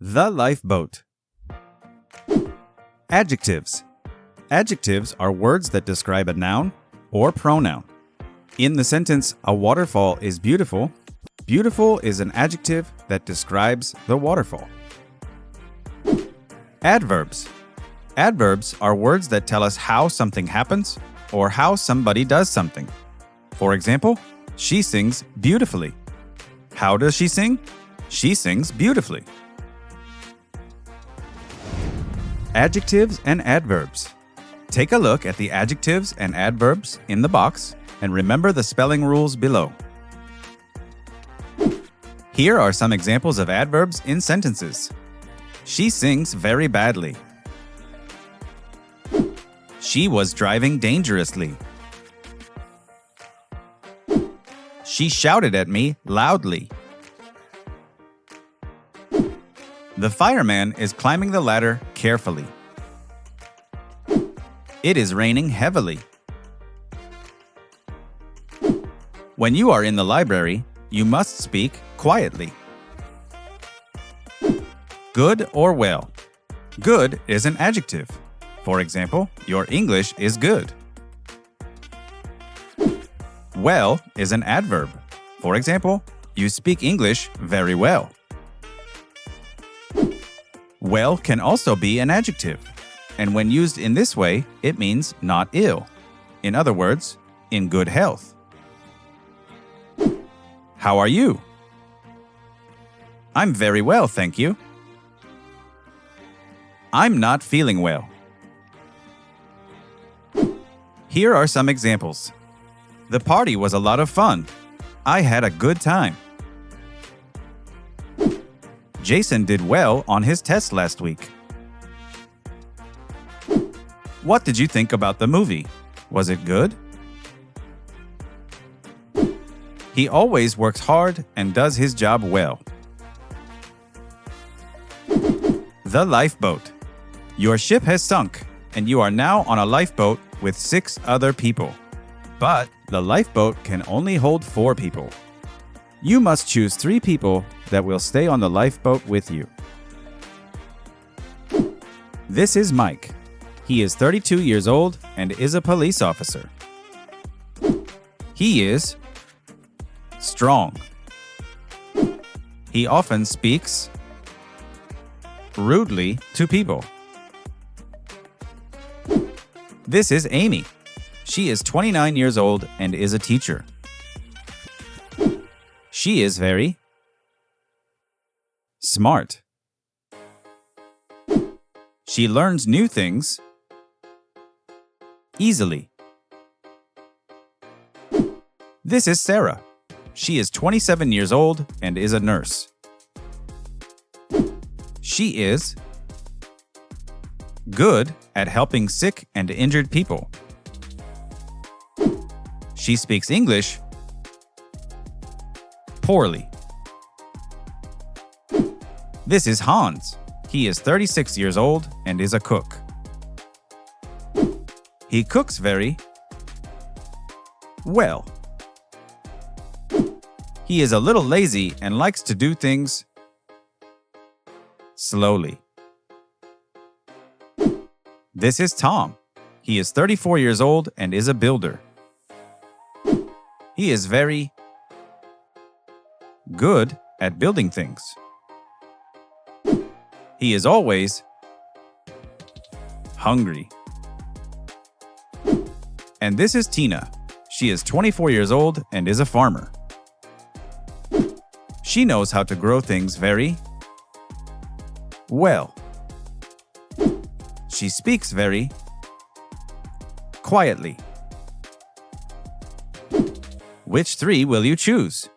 The lifeboat. Adjectives. Adjectives are words that describe a noun or pronoun. In the sentence, a waterfall is beautiful, beautiful is an adjective that describes the waterfall. Adverbs. Adverbs are words that tell us how something happens or how somebody does something. For example, she sings beautifully. How does she sing? She sings beautifully. Adjectives and adverbs. Take a look at the adjectives and adverbs in the box and remember the spelling rules below. Here are some examples of adverbs in sentences. She sings very badly. She was driving dangerously. She shouted at me loudly. The fireman is climbing the ladder carefully. It is raining heavily. When you are in the library, you must speak quietly. Good or well. Good is an adjective. For example, your English is good. Well is an adverb. For example, you speak English very well. Well can also be an adjective, and when used in this way, it means not ill. In other words, in good health. How are you? I'm very well, thank you. I'm not feeling well. Here are some examples. The party was a lot of fun. I had a good time. Jason did well on his test last week. What did you think about the movie? Was it good? He always works hard and does his job well. The lifeboat. Your ship has sunk, and you are now on a lifeboat with 6 other people. But the lifeboat can only hold 4 people. You must choose 3 people that will stay on the lifeboat with you. This is Mike. He is 32 years old and is a police officer. He is strong. He often speaks rudely to people. This is Amy. She is 29 years old and is a teacher. She is very smart. She learns new things easily. This is Sarah. She is 27 years old and is a nurse. She is good at helping sick and injured people. She speaks English poorly. This is Hans. He is 36 years old and is a cook. He cooks very well. He is a little lazy and likes to do things slowly. This is Tom. He is 34 years old and is a builder. He is very good at building things. He is always hungry. And this is Tina. She is 24 years old and is a farmer. She knows how to grow things very well. She speaks very quietly. Which 3 will you choose?